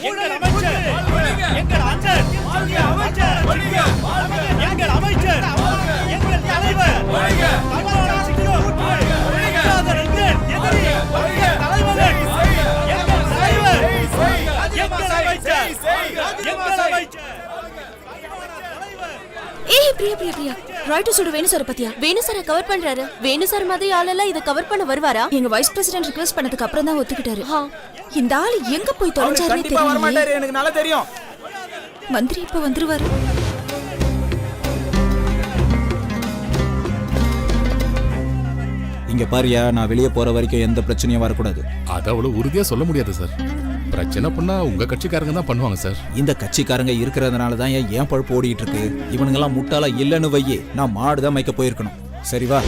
எங்கள் அமைச்சர், எங்கள் அண்ணன், அமைச்சர், எங்கள் அமைச்சர், எங்கள் தலைவர், பிரியா ரைட்டு சொல்ற வேணு சார் பத்தியா? வேணு சார் கவர் பண்றாரு. வேணு சார் மாதிரி ஆளெல்லாம் இத கவர் பண்ண வருவாரா? எங்க வைஸ் பிரசிடென்ட் ரிக்வெஸ்ட் பண்ணதுக்கு அப்புறம் தான் ஒத்துக்கிட்டாரு. இந்த ஆளு எங்க போய் தொலைஞ்சாருன்னு தெரியல. வர மாட்டாரு, எனக்கு நல்லா தெரியும். மந்திரி இப்ப வந்துருவாரு. இங்க பாரியா, நான் வெளியே போற வரைக்கும் எந்த பிரச்சனையும் வரக்கூடாது. அது அவ்வளவு உறுதியா சொல்ல முடியாது சார். பிரச்சனை பண்ணா உங்க கட்சிக்காரங்க தான் பண்ணுவாங்க சார். இந்த கட்சிக்காரங்க இருக்கிறதுனால தான் ஏன் பழுப்பு ஓடிட்டு இருக்கு. இவனுங்கெல்லாம் முட்டாளா இல்லன்னு வையே, நான் மாடுதான் மேய்க்க போயிருக்கணும். சரிவா?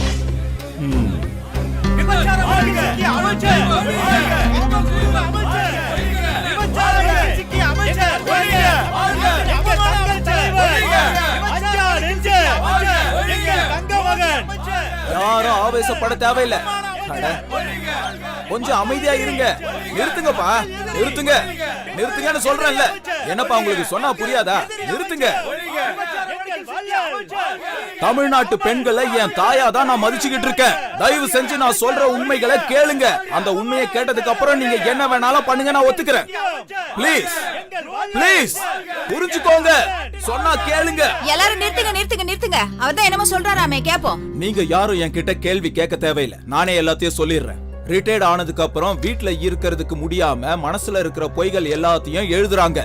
யாரும் ஆவேசப்பட தேவையில்லை. கொஞ்சம் அமைதியா இருங்க. நிறுத்துங்கப்பா, நிறுத்துங்க, நிறுத்துங்கன்னு சொல்றேன்ல. என்னப்பா உங்களுக்கு சொன்னா புரியாதா? நிறுத்துங்க. தமிழ்நாட்டு பெண்களை என் தாயா தான் நான் மதிச்சுக்கிட்டு இருக்கேன். தயவு செஞ்சு நான் சொல்ற உண்மைகளை கேளுங்க. அந்த உண்மையை கேட்டதுக்கு அப்புறம் நீங்க என்ன வேணாலும் பண்ணுங்க, நான் ஒத்துக்கிறேன். ப்ளீஸ் ப்ளீஸ் புரிஞ்சுக்கோங்க. சொன்னா கேளுங்க. எல்லாரும் நிறுத்துங்க நிறுத்துங்க நிறுத்துங்க. அவர்தான் என்னமோ சொல்றாராமே, கேப்போம். நீங்க யாரும் என்கிட்ட கேள்வி கேட்க தேவையில்லை. நானே எல்லாத்தையும் சொல்லிடுறேன். ரிட்டையர்ட் ஆனதுக்கு அப்புறம் வீட்டுல இருக்கிறதுக்கு முடியாம மனசுல இருக்கிற பொய்கள் எல்லாத்தையும் எழுதுறாங்க.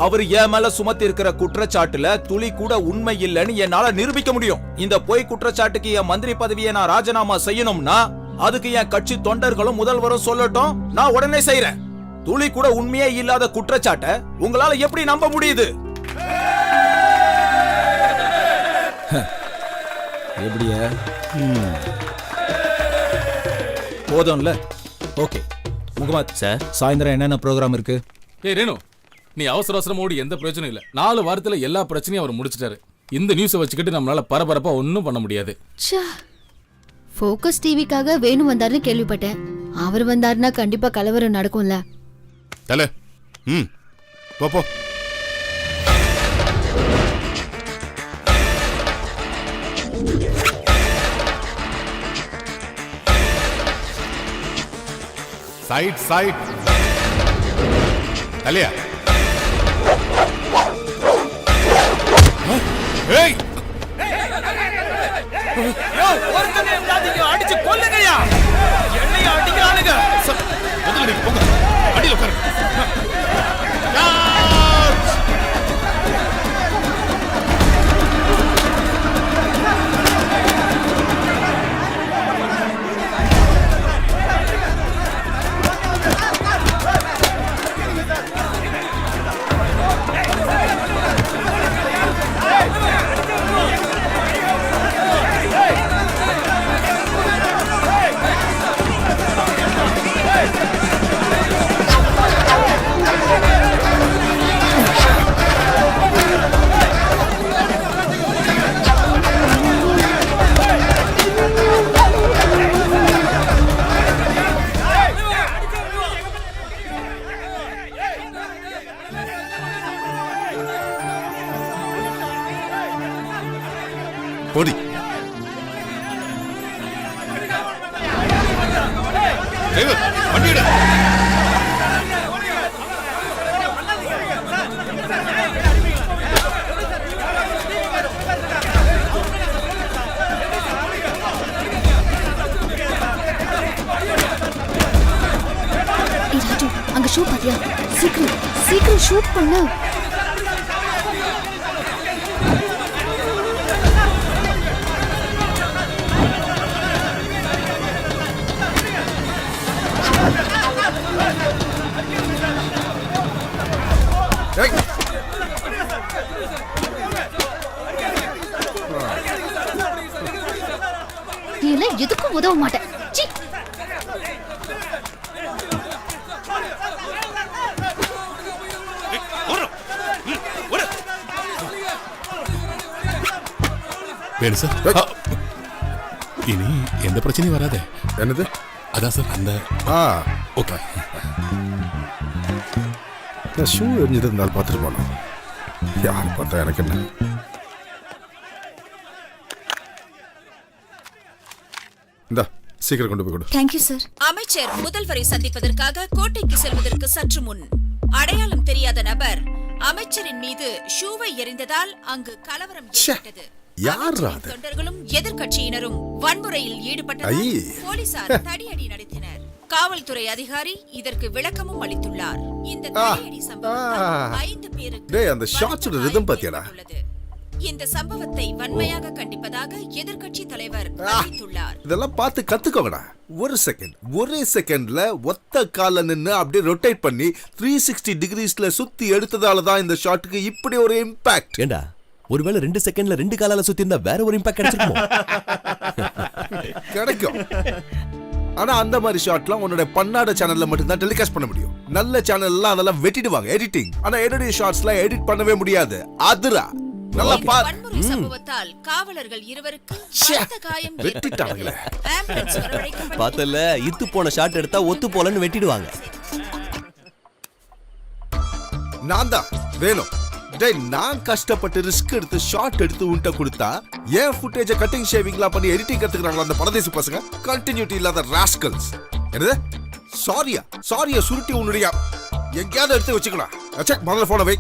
அவர் என் மேல சுமத்தி இருக்கிற குற்றச்சாட்டுல துளி கூட உண்மை இல்லைன்னு என்னால நிரூபிக்க முடியும். இந்த பொய் குற்றச்சாட்டுக்கு என் மந்திரி பதவியை நான் ராஜினாமா செய்யணும்னா அதுக்கு என் கட்சி தொண்டர்களும் முதல்வரும் சொல்லட்டும், நான் உடனே செய்யறேன். துளி கூட உண்மையே இல்லாத குற்றச்சாட்டை உங்களால எப்படி நம்ப முடியுது? எப்படியா? போதும்ல? ஓகே முகமது சார், சாயந்தரம் என்னென்ன ப்ரோக்ராம் இருக்கு? ரேணு, நீ அவசர அவசரமா ஓடி எந்த பிரச்சனையும் இல்ல. 4 வாரத்துல எல்லா பிரச்சனையும் அவர் முடிச்சிட்டாரு. இந்த நியூஸை வச்சுக்கிட்டு நம்மளால பரபரப்பா ஒன்னும் பண்ண முடியாது. ஃபோக்கஸ் டிவிக்காக வேணு வந்தாருன்னு கேள்விப்பட்டேன். அவர் வந்தாருன்னா கண்டிப்பா கலவரம் நடக்கும்ல. தல போ. சைட் சைட் தலையா. ஏய் ஒருத்தனை எல்லாத்தையும் அடிச்சு கொல்லுங்கயா. என்னைய அடிக்கிறானுங்க. முதல்ல நீங்க போங்க, அடியில உட்காரு. போடி. வண்டியிட அங்க ஷூ பாத்தியா? சீக்கிரம் சீக்கிரம் ஷூட் பண்ணு. நீ எல்லாம் எதுக்கும் உதவ மாட்டேன். வேணு சார், இனி எந்த பிரச்சனையும் வராதே. என்னது? அதான் சார் அந்த ஓகே. நான் ஷூ எரிஞ்சது இருந்தாலும் பார்த்துட்டு போனோம். யார் பார்த்தா எனக்கு என்ன? இந்தா சீக்கிரம் கொண்டு போய் கொடு. Thank you sir. அமைச்சர் முதல்வரை சந்திப்பதற்காக கோட்டைக்கு செல்வதற்கு சற்று முன் அடையாளம் தெரியாத நபர் அமைச்சரின் மீது ஷூவை எறிந்ததால் அங்கு கலவரம் ஏற்பட்டது. யாரா அமைச்சரின் தொண்டர்களும் எதிர்க்கட்சியினரும் வன்முறையில் ஈடுபட்டதால் போலீசார் தடியடி நடத்தினர். காவல்துறை அதிகாரி இதற்கு விளக்கமும் அளித்துள்ளார். இந்த தடியடி சம்பவத்தால் 5 பேருக்கு டேய், அந்த ஷாட்ஸோட ரிதம் பாத்தியாடா? இந்த சம்பவத்தை வன்மையாக கண்டிப்பதாக எதிர்க்கட்சி தலைவர் அறிவித்துள்ளார். இதெல்லாம் பார்த்து கத்துக்கோங்கடா. ஒரே செகண்ட்ல ஒத்த கால நின்னு அப்படியே ரொட்டேட் பண்ணி 360 டிகிரிஸ்ல சுத்தி எடுத்ததால தான் இந்த ஷாட்டுக்கு இப்படி ஒரு இம்பாக்ட். ஏண்டா ஒருவேளை 2 செகண்ட்ல 2 காலால சுத்தி இருந்தா வேற ஒரு இம்பாக்ட் கிடைச்சிருக்கும். கிடைக்கும். ஆனா அந்த மாதிரி ஷாட்லாம் உன்னோட பன்னாட சேனல்ல மட்டும் தான் டெலிகாஸ்ட் பண்ண முடியும். நல்ல சேனல்லாம் அதெல்லாம் வெட்டிடுவாங்க எடிட்டிங். ஆனா என்னுடைய ஷாட்ஸ்லாம் எடிட் பண்ணவே முடியாது. அதுரா நல்லா பாரு. வன்முறை சம்பவத்தால் காவலர்கள் இருவருக்கு பலத்த காயம் வெட்டிட்டாங்களே. ஆம்புலன்ஸ் வரவழைக்கப்பட்டு பார்த்தல இத்து போன ஷாட் எடுத்தா ஒத்து போலன்னு வெட்டிடுவாங்க. நான் தான் வேணும். டேய், நான் கஷ்டப்பட்டு ரிஸ்க் எடுத்து ஷாட் எடுத்து உன்ட்ட கொடுத்தா ஏன் ஃபுட்டேஜை கட்டிங் ஷேவிங்லாம் பண்ணி எடிட்டிங் கத்துக்கிறாங்களா அந்த பரதேசி பசங்க? கண்டினியூட்டி இல்லாத ராஸ்கல்ஸ். என்னது சாரியா சுருட்டி உன்னுடைய எங்கேயாவது எடுத்து வச்சுக்கலாம். செக் முதல்ல போன வை.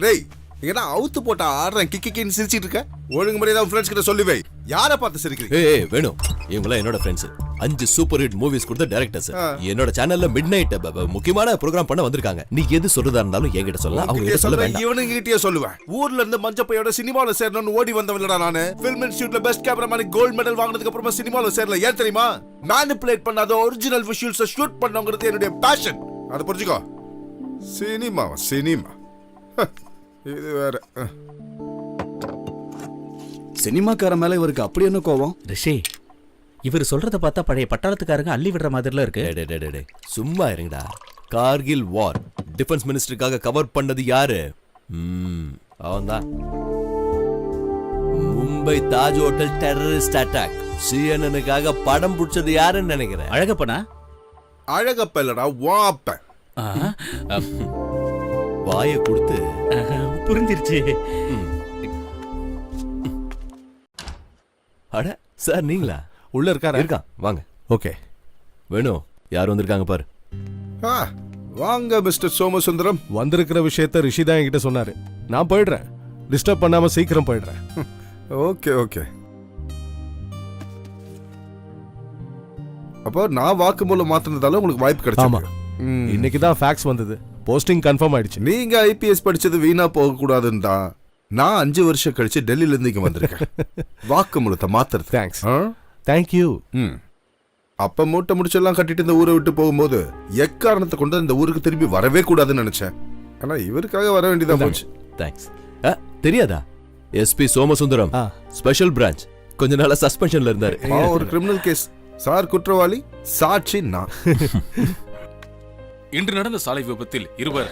டேய், ஏன்னா அவுத்து போட்டா ஆடுறேன் கிக்கின்னு சிரிச்சிட்டு இருக்க. ஒழுங்கு முறையா ஃப்ரெண்ட்ஸ் கிட்ட சொல்லி வை. யாரை பார்த்து சிரிக்கிறீங்க? ஏய் வேணும், இவங்களாம் என்னோட ஃப்ரெண்ட்ஸ். 5 சூப்பர் ஹிட் மூவிஸ் கொடுத்த டைரக்டர்ஸ். என்னோட சேனல்ல மிட் நைட் முக்கியமான ப்ரோகிராம் பண்ண வந்திருக்காங்க. நீ எது சொல்றதா இருந்தாலும் என்கிட்ட சொல்லலாம். அவங்க கிட்ட சொல்ல வேண்டாம். இவனுங்க கிட்டயே சொல்லுவேன். ஊர்ல இருந்து மஞ்சப்பையோட சினிமால சேரணும்னு ஓடி வந்தவன்டா நானு. ஃபில்ம் இன்ஸ்டிடியூட்ல பெஸ்ட் கேமராமேன் கோல்ட் மெடல் வாங்குனதுக்கு அப்புறமா சினிமால சேரல. ஏன் தெரியுமா? மேனிபுலேட் பண்ணாத ஒரிஜினல் விஷுவல்ஸ் ஷூட் பண்ணனும்ங்கிறது என்னுடைய பேஷன். அத புரிஞ்சுக்கோ. சினிமா இது வேற. சினிமாக்கார மேல இவருக்கு அப்படி என்ன கோவம்? ரிஷி, இவர் சொல்றத பார்த்தா பழைய பட்டாளத்துக்காரங்க அள்ளி விடுற மாதிரில இருக்கு. டேய், சும்மா இருங்கடா. கார்கில் வார் டிஃபென்ஸ் மினிஸ்டருக்காக கவர் பண்ணது யாரு? அவன்தான். Mumbai Taj hotel terrorist attack CNN-க்காக படம் பிடிச்சது யாருன்னு நினைக்கிறேன்? அழகப்பனா? அழகப்ப இல்லடா, வாப்ப. வாயை கொடுத்து புரிஞ்சிருச்சு. அட சார், நீங்களா? உள்ள இருக்காரா? இருக்கான், வாங்க. ஓகே. வேணும், யார் வந்திருக்காங்க பாரு. வாங்க மிஸ்டர் சோமசுந்தரம். வந்திருக்கிற விஷயத்த ரிஷி தான் என்கிட்ட சொன்னாரு. நான் போயிடுறேன். டிஸ்டர்ப் பண்ணாம சீக்கிரம் போயிடுறேன். ஓகே. அப்போ நான் வாக்குமூலம் மாத்தினதால உங்களுக்கு வாய்ப்பு கிடைச்சது. இன்னைக்கு தான் ஃபேக்ஸ் வந்தது. போஸ்டிங் கன்ஃபார்ம் ஆயிடுச்சு. நீங்க IPS படிச்சது வீணா போக கூடாதுன்னு தான் நான் 5 வருஷம் கழிச்சு டெல்லியில இருந்து இங்க வந்திருக்கேன். வாக்குமூலத்தை மாத்துறது. தேங்க்ஸ். தேங்க்யூ. அப்ப மூட்டை முடிச்செல்லாம் கட்டிட்டு இந்த ஊரை விட்டு போகும்போது எக்காரணத்தை கொண்டு இந்த ஊருக்கு திரும்பி வரவே கூடாதுன்னு நினைச்சேன். ஆனா இவருக்காக வர வேண்டியதா போச்சு. தேங்க்ஸ். தெரியாதா? SP Somasundaram, special branch. கொஞ்ச நாளா சஸ்பென்ஷன்ல இருந்தாரு. ஒரு கிரிமினல் கேஸ். சார் குற்றவாளி, சாட்சி நான். இன்று நடந்த சாலை விபத்தில் 2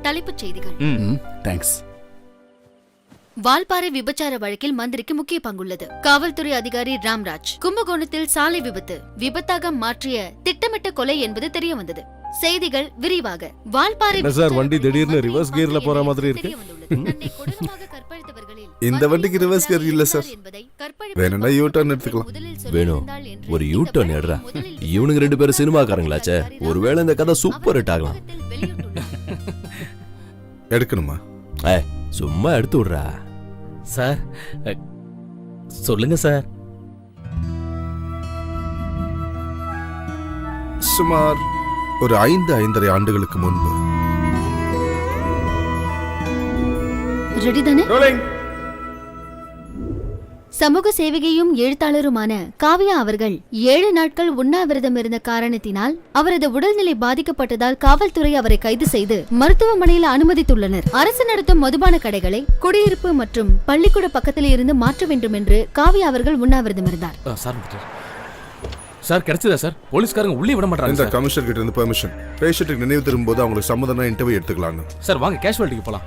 தலைப்புச் செய்திகள். தேங்க்ஸ். வால்பாறை விபச்சார வழக்கில் மந்திரிக்கு முக்கிய பங்குள்ளது. காவல்துறை அதிகாரி ராம்ராஜ். கும்பகோணத்தில் சாலை விபத்தாக மாற்றிய திட்டமிட்ட கொலை என்பது தெரிய வந்தது. செய்திகள் விரிவாக. வால்பாறை சார், வண்டி திடீர்னு ரிவர்ஸ் கியர்ல போற மாதிரி இருக்கு. இந்த வண்டிக்கு ரிவர்ஸ் கியர் இல்ல சார். வேணும்னா யூ டர்ன் எடுத்துக்கலாம். வேணும், ஒரு யூ டர்ன் எடுறா. இவனுங்க 2 பேரும் சினிமாக்காரங்களாச்சே. ஒருவேளை இந்த கதை சூப்பர் ஹிட் ஆகலாம். எடுக்கணுமா? சும்மா எடுத்து விடுறா. சார் சொல்லுங்க சார். சுமார் ஒரு 5-5.5 ஆண்டுகளுக்கு முன்பு. ரெடி தானே? சமூக சேவகையும் எழுத்தாளருமான காவியா அவர்கள் 7 நாட்கள் உண்ணாவிரதம் இருந்த காரணத்தினால் அவரது உடல்நிலை பாதிக்கப்பட்டதால் காவல்துறை அவரை கைது செய்து மருத்துவமனையில் அனுமதித்துள்ளனர். அரசு நடத்தும் மதுபான கடைகளை குடியிருப்பு மற்றும் பள்ளிக்கூட பக்கத்தில் இருந்து மாற்ற வேண்டும் என்று காவியா அவர்கள் உண்ணாவிரதம் இருந்தார். சார் கிடைச்சதா சார்? போலீஸ்காரங்க உள்ளே விட மாட்டாங்க. இந்த கமிஷனர் கிட்ட இருந்து பெர்மிஷன். பேஷண்ட்டுக்கு நினைவு திரும்பும்போது அவங்களுக்கு சம்மதம்னா இன்டர்வியூ எடுத்துக்கலாம்னு. சார் வாங்க கேஷுவாலிட்டிக்கு போலாம்.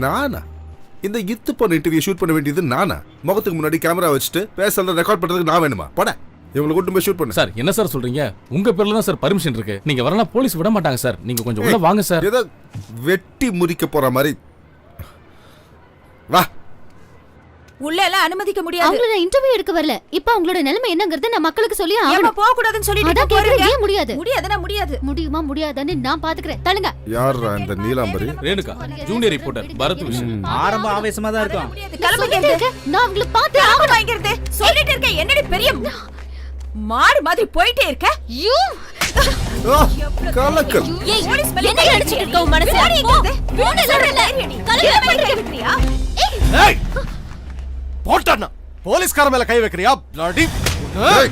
நானா? இந்த இத்து போன இன்டர்வியூ ஷூட் பண்ண வேண்டியது நானா? முகத்துக்கு முன்னாடி கேமரா வச்சுட்டு பேசல ரெக்கார்ட் பண்றதுக்கு நான் வேணுமா? போட. இவங்களை கூட்டு போய் ஷூட் பண்ணு. சார் என்ன சார் சொல்றீங்க? உங்க பேர்ல தான் சார் பர்மிஷன் இருக்கு. நீங்க வரலாம் போலீஸ் விட மாட்டாங்க சார். நீங்க கொஞ்சம் உள்ள வாங்க சார். ஏதோ வெட்டி முறிக்க போற மாதிரி வா. உள்ள எல்லாம் அனுமதிக்க முடியாது. அவங்கள நான் இன்டர்வியூ எடுக்க வரல. இப்ப அவங்களோட நிலைமை என்னங்கறத நான் மக்களுக்கு சொல்லி ஏமா ஆகணும். போக கூடாதுன்னு சொல்லிட்டு அதான் போறீங்க. கேக்குறேன், ஏன் முடியாது? முடியாதுன்னா முடியாது. முடியுமா முடியாதான்னு நான் பாத்துக்கிறேன். தள்ளுங்க. யாரா இந்த Neelambari? Renuka junior reporter Bharat vision. ஆரம்ப ஆவேசமா தான் இருக்கும். முடியாது. நான் கிளம்புங்க சொல்லிட்டே இங்க. இருக்கேன். நான் அவங்கள பார்த்து கிளம்பு வாங்கிறது. சொல்லிட்டு இருக்க என்னடி பெரிய மாடு மாதிரி போயிட்டே இருக்க. You Kalakkal. போலீஸ் மேல என்ன அடிச்சிட்டு இருக்க உன் மனசு? போன சொல்றல. கலங்க பண்ணிக்கிறியா? ஏய் போட்டானா போலீஸ்கார மேல கை வைக்கறியா? பிளாடி ஏய்,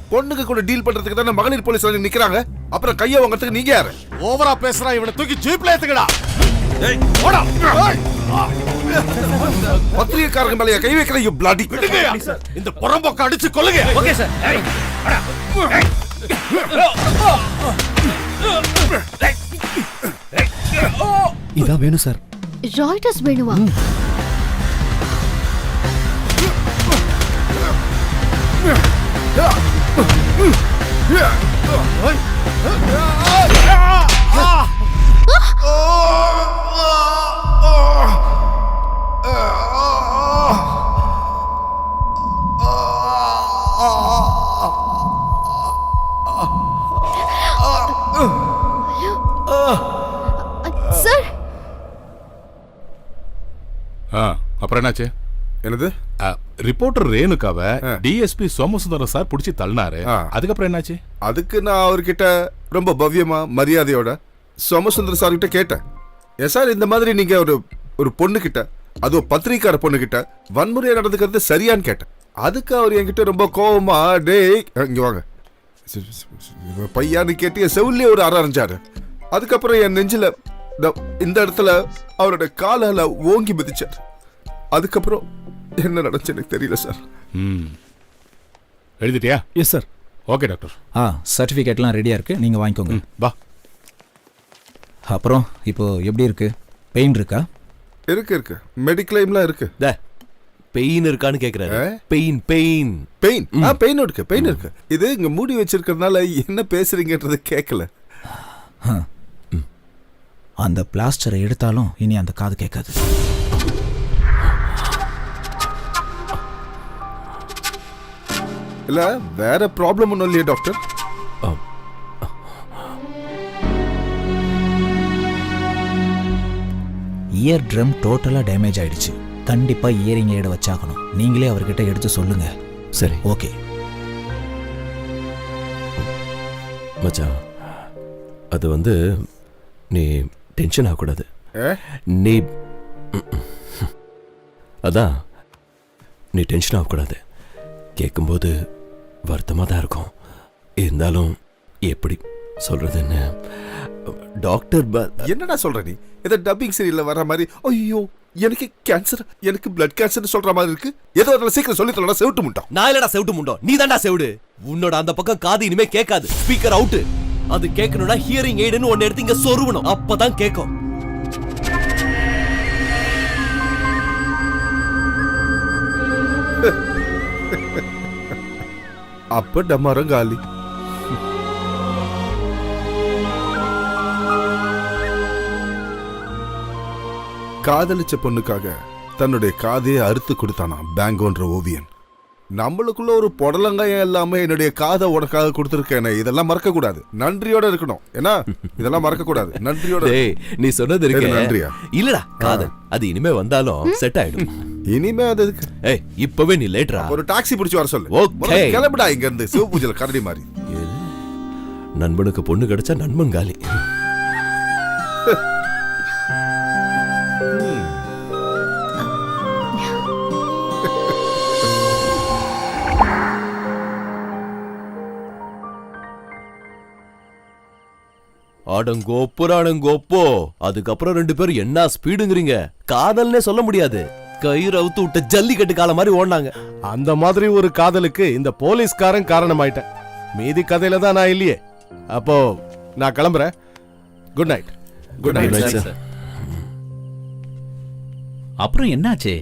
பொண்ணுங்க கூட டீல் பண்றதுக்கு தானே மகளிர் போலீஸ் வந்து நிக்கறாங்க. அப்புறம் கைய வாங்கறதுக்கு நீங்க யாரு? ஓவரா பேசுறா. இவனை தூக்கி ஜீப்ல ஏத்துங்கடா. ஏய் போடா. ஏய் பத்திரிகைக்காரங்க மேல கை வைக்கிற யூ பிளாடி. விடுங்கயா. இந்த புறம்போக்க அடிச்சு கொல்லுங்க. Okay sir. இதான் வேணும் சார். ராய்டர்ஸ் வேணுமா? சார் அப்புறம் என்னாச்சு? என்னது? ரிப்போர்ட்டர் ரேணுகாவை டிஎஸ்பி சோமசுந்தரம் சார் புடிச்சு தள்ளினாரு. அதுக்கப்புறம் என்னாச்சு? அதுக்கு நான் அவர்கிட்ட ரொம்ப பவ்யமா மரியாதையோட சோமசுந்தர சார் கிட்ட கேட்டேன். ஏன் சார் இந்த மாதிரி நீங்க ஒரு பொண்ணு கிட்ட, அதுவும் பத்திரிக்கார பொண்ணு கிட்ட வன்முறையா நடந்துக்கிறது சரியான்னு கேட்டேன். அதுக்கு அவர் என்கிட்ட ரொம்ப கோவமா, டேய் இங்க வாங்க பையான்னு கேட்டு என் செவிலே ஒரு அரைஞ்சாரு. அதுக்கப்புறம் என் நெஞ்சில இந்த இடத்துல அவரோட காலால ஓங்கி மிதிச்சார். அதுக்கப்புறம் என்ன நடந்துச்சு எனக்கு தெரியல சார். எழுதிட்டியா? Yes sir. Okay doctor. சர்டிஃபிகேட்லாம் ரெடியா இருக்கு, நீங்க வாங்கிக்கோங்க. வா. அப்புறம் இப்போ எப்படி இருக்கு? பெயின் இருக்கா? இருக்கு மெடிக்ளைம்லாம் இருக்கு. பெயின் இருக்கான்னு கேக்குறாரு. பெயின் பெயின் பெயின் பெயின் இருக்கு, பெயின் இருக்கு. இது இங்க மூடி வச்சிருக்கிறதுனால என்ன பேசுறீங்கன்றது கேட்கல. அந்த பிளாஸ்டரை எடுத்தாலும் இனி அந்த காது கேட்காது. இல்ல வேற ப்ராப்ளம் ஒன்றும் இல்லையா டாக்டர்? இயர் ட்ரம் டோட்டலா டேமேஜ் ஆயிடுச்சு. கண்டிப்பா இயரிங் எய்ட வச்சாகணும். நீங்களே அவர்கிட்ட எடுத்து சொல்லுங்க. சரி ஓகே மச்சான். அது நீ டென்ஷன் ஆகக்கூடாது. நீ அதான் நீ டென்ஷன் ஆகக்கூடாது. கேட்கும்போது வருத்தமாக தான் இருக்கும். இருந்தாலும் எப்படி சொல்றதுன்னு டாக்டர் என்னடா சொல்ற நீ? ஏதோ டப்பிங் சீரியல்ல வர மாதிரி ஐயோ எனக்கு கேன்சர், எனக்கு பிளட் கேன்சர் சொல்ற மாதிரி இருக்கு. ஏதோ அதனால சீக்கிரம் சொல்லி சொல்லடா. செவிட்டு முட்டோம். நான் இல்லடா செவிட்டு முண்டோ, நீ தான்டா செவிடு. உன்னோட அந்த பக்கம் காது இனிமே கேட்காது. Speaker out. அது கேட்கணும்னா ஹியரிங் எய்டுன்னு ஒன்னு எடுத்து இங்க சொருவணும். அப்பதான் கேட்கும். அப்ப டமாரம் காலி. காதலிச்ச பொண்ணுக்காக தன்னுடைய காதையை அறுத்து கொடுத்தானா பேங்கோன்ற ஓவியன். நம்மளுக்குள்ள ஒரு புடலங்காயம் இல்லாம என்னுடைய காதை உனக்காக கொடுத்துருக்கேன். இதெல்லாம் மறக்க கூடாது, நன்றியோட இருக்கணும். ஏன்னா இதெல்லாம் மறக்க கூடாது, நன்றியோட. நீ சொன்னது இருக்கு நன்றியா? இல்லடா காதல் அது இனிமே வந்தாலும் செட் ஆயிடும். இனிமே அது ஏய் இப்பவே நீ லேட்ரா. ஒரு டாக்ஸி பிடிச்சு வர சொல்லு. ஓகே கிளம்புடா இங்க இருந்து. சிவபூஜையில கரடி மாதிரி. நண்பனுக்கு பொண்ணு கிடைச்சா நண்பன் காலி. அடங்கோப்புறானுங்கோப்போ. அதுக்கப்புறம் 2 பேரும் என்ன ஸ்பீடுங்கிறீங்க? காதல்னே சொல்ல முடியாது. கயிறு அவுத்து விட்ட ஜல்லிக்கட்டு காலம் மாதிரி ஓடினாங்க. அந்த மாதிரி ஒரு காதலுக்கு இந்த போலீஸ்காரன் காரணமாயிட்டேன். மீதி கதையில தான் நான் இல்லையே. அப்போ நான் கிளம்புறேன். Good night. Good night sir. அப்புறம் என்னாச்சு?